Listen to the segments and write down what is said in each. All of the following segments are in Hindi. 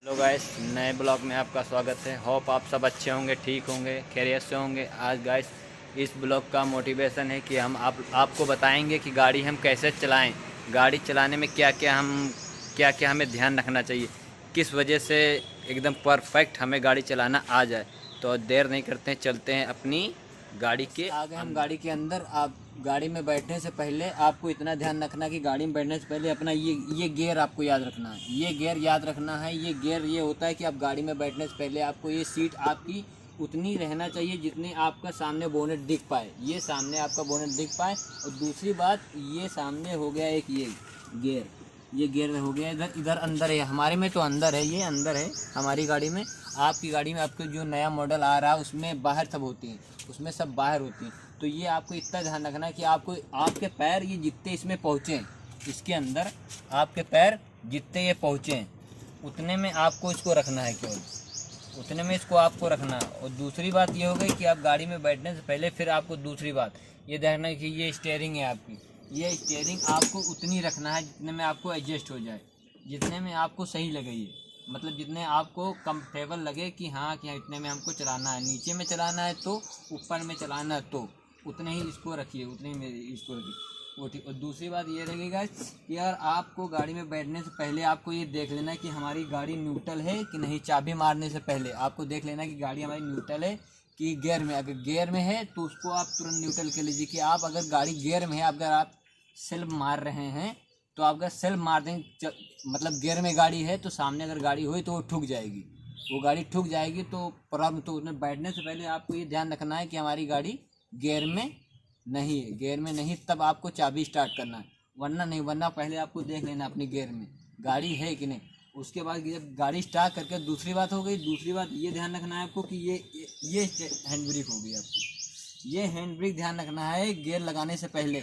हेलो गाइस, नए ब्लॉग में आपका स्वागत है। होप आप सब अच्छे होंगे, ठीक होंगे, खैरियत से होंगे। आज गाइस इस ब्लॉग का मोटिवेशन है कि हम आपको बताएंगे कि गाड़ी हम कैसे चलाएं, गाड़ी चलाने में क्या क्या हमें ध्यान रखना चाहिए, किस वजह से एकदम परफेक्ट हमें गाड़ी चलाना आ जाए। तो देर नहीं करते हैं, चलते हैं अपनी गाड़ी के आगे। हम गाड़ी के अंदर, आप गाड़ी में बैठने से पहले आपको इतना ध्यान रखना कि गाड़ी में बैठने से पहले अपना ये गियर आपको याद रखना है। ये गियर याद रखना है। ये गियर ये होता है कि आप गाड़ी में बैठने से पहले आपको ये सीट आपकी उतनी रहना चाहिए जितनी आपका सामने बोनेट दिख पाए, ये सामने आपका बोनेट दिख पाए। और दूसरी बात, ये सामने हो गया एक ये गियर हो गया इधर इधर अंदर है। हमारे में तो अंदर है, ये अंदर है हमारी गाड़ी में। आपकी गाड़ी में आपको जो नया मॉडल आ रहा है उसमें बाहर सब होती हैं, उसमें सब बाहर होती हैं। तो ये आपको इतना ध्यान रखना है कि आपको आपके पैर ये जितने इसमें पहुँचें, इसके अंदर आपके पैर जितने ये पहुँचें उतने में आपको इसको रखना है, केवल उतने में इसको आपको रखना है। और दूसरी बात ये हो गई कि आप गाड़ी में बैठने से पहले फिर आपको दूसरी बात ये देखना है कि ये स्टीयरिंग है आपकी, ये स्टीयरिंग आपको उतनी रखना है जितने में आपको एडजस्ट हो जाए, जितने में आपको सही लगे, ये मतलब जितने आपको कंफर्टेबल लगे कि हाँ इतने में हमको चलाना है। नीचे में चलाना है तो, ऊपर में चलाना है तो उतने ही इसको रखिए, उतने ही में इसको रखिए, वो ठीक। और दूसरी बात ये रहेगा कि यार आपको गाड़ी में बैठने से पहले आपको ये देख लेना कि हमारी गाड़ी न्यूट्रल है कि नहीं। चाबी मारने से पहले आपको देख लेना कि गाड़ी हमारी न्यूट्रल है कि गियर में। अगर गियर में है तो उसको आप तुरंत न्यूट्रल कर लीजिए। कि आप अगर गाड़ी गियर में है, अगर आप सेल्फ मार रहे हैं तो आप अगर सेल्फ मार देंगे, मतलब गियर में गाड़ी है तो सामने अगर गाड़ी हुई तो वो ठुक जाएगी, वो गाड़ी ठुक जाएगी तो प्रॉब्लम। तो उसमें बैठने से पहले आपको ये ध्यान रखना है कि हमारी गाड़ी गियर में नहीं है, गियर में नहीं, तब आपको चाबी स्टार्ट करना है। वरना नहीं, वरना पहले आपको देख लेना अपनी गियर में गाड़ी है कि नहीं। उसके बाद जब गाड़ी स्टार्ट करके, दूसरी बात हो गई, दूसरी बात ये ध्यान रखना है आपको कि ये हैंड ब्रेक होगी आपकी, ये हैंड ब्रेक ध्यान रखना है गियर लगाने से पहले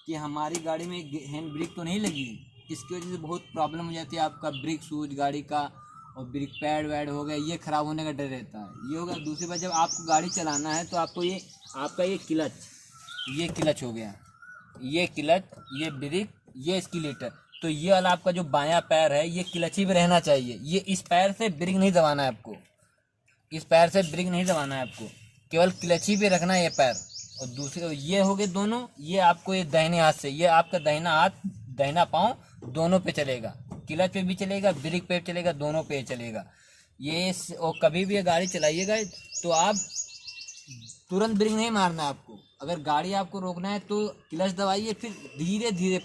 कि हमारी गाड़ी में हैंड ब्रेक तो नहीं लगी। इसकी वजह से बहुत प्रॉब्लम हो जाती है, आपका ब्रेक शूज गाड़ी का और ब्रेक पैड वैड हो गया, ये ख़राब होने का डर रहता है। ये होगा। दूसरी बात, जब आपको गाड़ी चलाना है तो आपको ये आपका ये क्लच हो गया, ये क्लच, ये ब्रेक, ये एक्सीलरेटर, तो ये वाला आपका जो बायां पैर है ये क्लच ही पे रहना चाहिए। ये इस पैर से ब्रेक नहीं दबाना है आपको, इस पैर से ब्रेक नहीं दबाना है आपको, केवल क्लच ही पे रखना है ये पैर। और दूसरे ये हो गए दोनों, ये आपको ये दाहिने हाथ से, ये आपका दाहिना हाथ दाहिना पाँव दोनों पे चलेगा, क्लच पे भी चलेगा, ब्रेक पे चलेगा, दोनों पे चलेगा ये। और कभी भी गाड़ी चलाइएगा तो आप तुरंत ब्रेक नहीं मारना है आपको। अगर गाड़ी आपको रोकना है तो क्लच दबाइए, फिर धीरे धीरे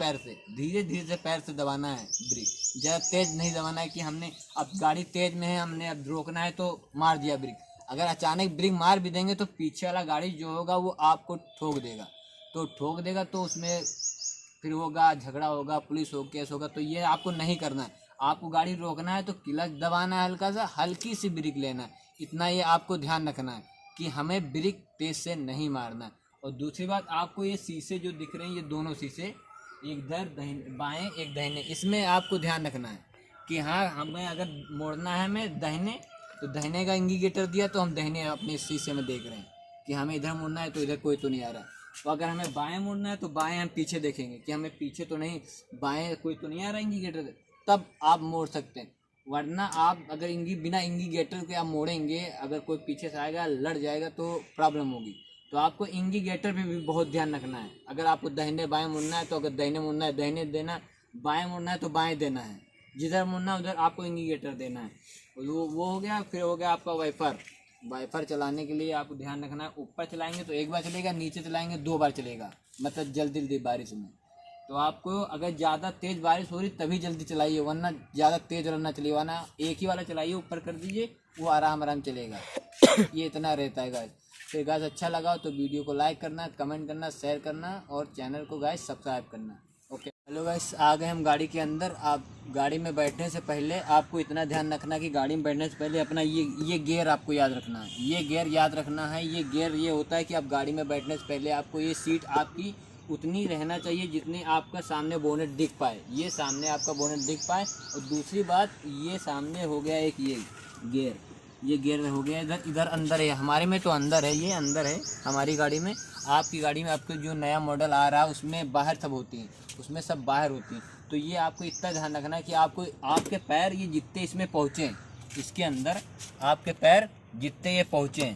पैर से दबाना है ब्रेक। ज़्यादा तेज़ नहीं दबाना है कि हमने अब गाड़ी तेज़ में है, हमने अब रोकना है तो मार दिया ब्रेक। अगर अचानक ब्रेक मार भी देंगे तो पीछे वाला गाड़ी जो होगा वो आपको ठोक देगा, तो उसमें फिर होगा झगड़ा, होगा पुलिस हो, केस होगा। तो ये आपको नहीं करना है। आपको गाड़ी रोकना है तो क्लच दबाना है, हल्का सा, हल्की सी ब्रेक लेना है, इतना ये आपको ध्यान रखना है कि हमें ब्रेक तेज से नहीं मारना है। और दूसरी बात, आपको ये शीशे जो दिख रहे हैं, ये दोनों शीशे, एक इधर बाएं एक दाहिने, इसमें आपको ध्यान रखना है कि हाँ हमें अगर मोड़ना है हमें दाहिने, तो दाहिने का इंडिकेटर दिया तो हम दाहिने अपने शीशे में देख रहे हैं कि हमें इधर मुड़ना है तो इधर कोई तो नहीं आ रहा। तो अगर हमें बाएं मुड़ना है तो बाएं हम पीछे देखेंगे कि हमें पीछे तो नहीं, बाएं कोई तो नहीं आ रहा इंडिकेटर, तब आप मोड़ सकते हैं। वरना आप अगर बिना इंडिकेटर के आप मोड़ेंगे, अगर कोई पीछे से आएगा लड़ जाएगा तो प्रॉब्लम होगी। तो आपको इंडिकेटर पे भी बहुत ध्यान रखना है। अगर आपको दाहिने बाएं मुड़ना है तो अगर दाहिने मुड़ना है दाहिने देना, बाएं मुड़ना है तो बाएं देना है, जिधर मुड़ना है उधर आपको इंडिकेटर देना है। वो हो गया। फिर हो गया आपका वाइपर चलाने के लिए आपको ध्यान रखना है। ऊपर चलाएंगे तो एक बार चलेगा, नीचे चलाएंगे 2 बार चलेगा, मतलब जल्दी बारिश में। तो आपको अगर ज़्यादा तेज़ बारिश हो रही तभी जल्दी चलाइए, वरना ज़्यादा तेज़ वाला ना चलिए, वरना एक ही वाला चलाइए, ऊपर कर दीजिए, वो आराम चलेगा। ये इतना रहता है गाइस। तो गाइस अच्छा लगा तो वीडियो को लाइक करना, कमेंट करना, शेयर करना और चैनल को गाइस सब्सक्राइब करना। ओके, हेलो गाइस, आ गए हम गाड़ी के अंदर। आप गाड़ी में बैठने से पहले आपको इतना ध्यान रखना कि गाड़ी में बैठने से पहले अपना ये गियर आपको याद रखना है, ये गियर याद रखना है। ये गियर ये होता है कि आप गाड़ी में बैठने से पहले आपको ये सीट आपकी उतनी रहना चाहिए जितनी आपका सामने बोनेट दिख पाए, ये सामने आपका बोनेट दिख पाए। और दूसरी बात, ये सामने हो गया एक ये ये गियर हो गया इधर, इधर अंदर है, हमारे में तो अंदर है, ये अंदर है हमारी गाड़ी में। आपकी गाड़ी में आपको जो नया मॉडल आ रहा है उसमें बाहर सब होती हैं, उसमें सब बाहर होती हैं। तो ये आपको इतना ध्यान रखना है कि आपको आपके पैर ये जितने इसमें पहुँचे, इसके अंदर आपके पैर जितने ये पहुँचे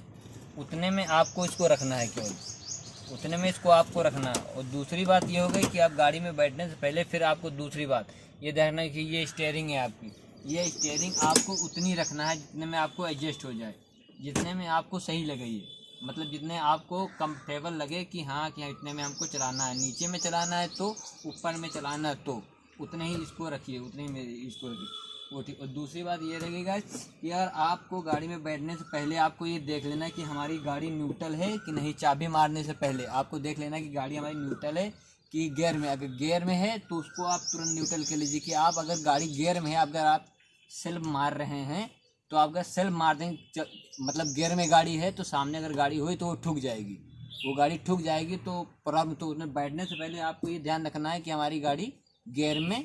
उतने में आपको इसको रखना है, केवल उतने में इसको आपको रखना है। और दूसरी बात ये हो गई कि आप गाड़ी में बैठने से पहले फिर आपको दूसरी बात ये देखना है कि ये स्टीयरिंग है आपकी, ये स्टीयरिंग आपको उतनी रखना है जितने में आपको एडजस्ट हो जाए, जितने में आपको सही लगे, ये मतलब जितने आपको कंफर्टेबल लगे कि हाँ इतने में हमको चलाना है, नीचे में चलाना है तो ऊपर में चलाना है तो उतने ही इसको रखिए, उतने ही इसको रखिए, वो ठीक। और दूसरी बात ये रहेगी कि यार आपको गाड़ी में बैठने से पहले आपको ये देख लेना है कि हमारी गाड़ी न्यूट्रल है कि नहीं। चाबी मारने से पहले आपको देख लेना है कि गाड़ी हमारी न्यूट्रल है कि गियर में। अगर गियर में है तो उसको आप तुरंत न्यूट्रल कर लीजिए। कि आप अगर गाड़ी गियर में है, अगर आप सेल्फ मार रहे हैं तो आप अगर सेल्फ मार देंगे, मतलब गियर में गाड़ी है तो सामने अगर गाड़ी हुई तो वो ठुक जाएगी, वो गाड़ी ठुक जाएगी तो प्रॉब्लम। तो उसमें बैठने से पहले आपको ये ध्यान रखना है कि हमारी गाड़ी गियर में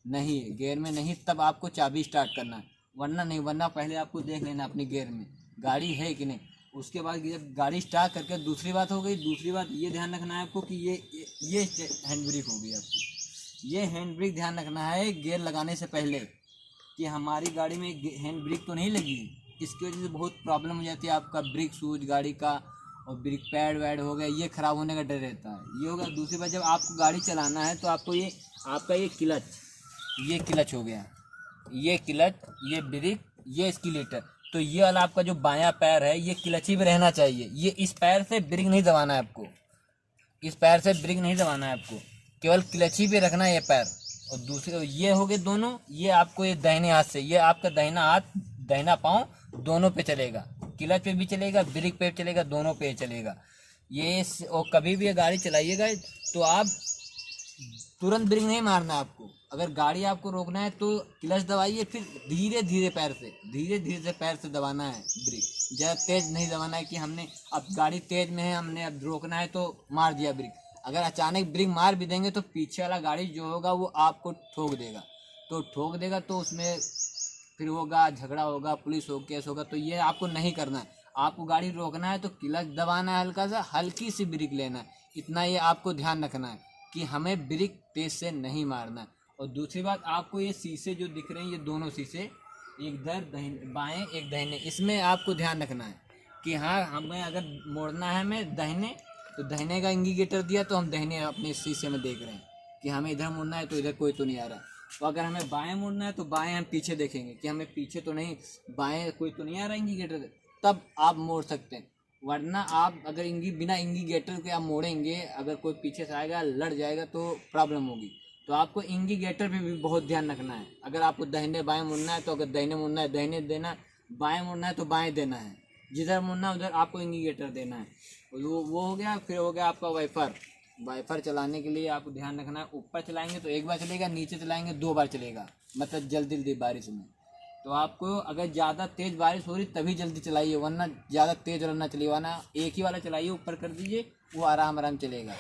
नहीं है, गियर में नहीं, तब आपको चाबी स्टार्ट करना है, वरना नहीं। वरना पहले आपको देख लेना अपनी गियर में गाड़ी है कि नहीं। उसके बाद जब गाड़ी स्टार्ट करके दूसरी बात हो गई, दूसरी बात ये ध्यान रखना है आपको कि ये हैंड ब्रेक हो गई आपकी, ये हैंड ब्रेक ध्यान रखना है गियर लगाने से पहले कि हमारी गाड़ी में हैंड ब्रेक तो नहीं लगी है। इसकी वजह से बहुत प्रॉब्लम हो जाती है, आपका ब्रेक शूज गाड़ी का और ब्रेक पैड वैड हो गया, ये ख़राब होने का डर रहता है, ये होगा। दूसरी बात जब आपको गाड़ी चलाना है तो आपको ये आपका ये क्लच हो गया, ये क्लच, ये ब्रेक, ये स्किलेटर, तो ये वाला आपका जो बायां पैर है ये क्लच ही पे रहना चाहिए। ये इस पैर से ब्रेक नहीं दबाना है आपको, इस पैर से ब्रेक नहीं दबाना है आपको, केवल क्लच ही पे रखना है ये पैर। और दूसरे ये हो गए दोनों, ये आपको ये दाहिने हाथ से, ये आपका दाहिना हाथ दाहिना पाँव दोनों पे चलेगा, क्लच पे भी चलेगा, ब्रेक पे चलेगा, दोनों पे चलेगा ये। और कभी भी ये गाड़ी चलाइएगा तो आप तुरंत ब्रेक नहीं मारना आपको। अगर गाड़ी आपको रोकना है तो क्लच दबाइए, फिर धीरे धीरे पैर से दबाना है ब्रेक, ज़्यादा तेज़ नहीं दबाना है कि हमने अब गाड़ी तेज़ में है, हमने अब रोकना है तो मार दिया ब्रेक। अगर अचानक ब्रेक मार भी देंगे तो पीछे वाला गाड़ी जो होगा वो आपको ठोक देगा, तो उसमें फिर होगा झगड़ा होगा, पुलिस हो केस होगा। तो ये आपको नहीं करना है। आपको गाड़ी रोकना है तो क्लच दबाना है, हल्का सा हल्की सी ब्रेक लेना है, इतना ये आपको ध्यान रखना है कि हमें ब्रेक तेज से नहीं मारना है। और दूसरी बात आपको ये शीशे जो दिख रहे हैं, ये दोनों शीशे, एक इधर बाएं एक दाहिने, इसमें आपको ध्यान रखना है कि हाँ हमें अगर मोड़ना है हमें दाहिने, तो दाहिने का इंडिकेटर दिया तो हम दाहिने अपने शीशे में देख रहे हैं कि हमें इधर मुड़ना है तो इधर कोई तो नहीं आ रहा है। तो अगर हमें बाएं मुड़ना है तो बाएं हम पीछे देखेंगे कि हमें पीछे तो नहीं, बाएं कोई तो नहीं आ रहा इंडिकेटर, तब आप मोड़ सकते हैं। वरना आप अगर बिना इंडिकेटर के आप मोड़ेंगे, अगर कोई पीछे से आएगा लड़ जाएगा तो प्रॉब्लम होगी। तो आपको इंडिकेटर पे भी बहुत ध्यान रखना है। अगर आपको दाहिने बाएं मुड़ना है तो अगर दाहिने मुड़ना है दाहिने देना, बाएं मुड़ना है तो बाएं देना है, जिधर मुड़ना है उधर आपको इंडिकेटर देना है। वो हो गया। फिर हो गया आपका वाइपर चलाने के लिए आपको ध्यान रखना है, ऊपर चलाएंगे तो एक बार चलेगा, नीचे चलाएंगे 2 बार चलेगा, मतलब जल्दी बारिश में। तो आपको अगर ज़्यादा तेज़ बारिश हो रही तभी जल्दी चलाइए, वरना ज़्यादा तेज़ रन ना चलिए, वरना एक ही वाला चलाइए, ऊपर कर दीजिए, वो आराम चलेगा।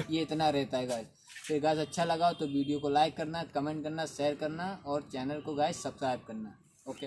ये इतना रहता है गाइस। तो गाइस अच्छा लगा तो वीडियो को लाइक करना, कमेंट करना, शेयर करना और चैनल को गाइस सब्सक्राइब करना।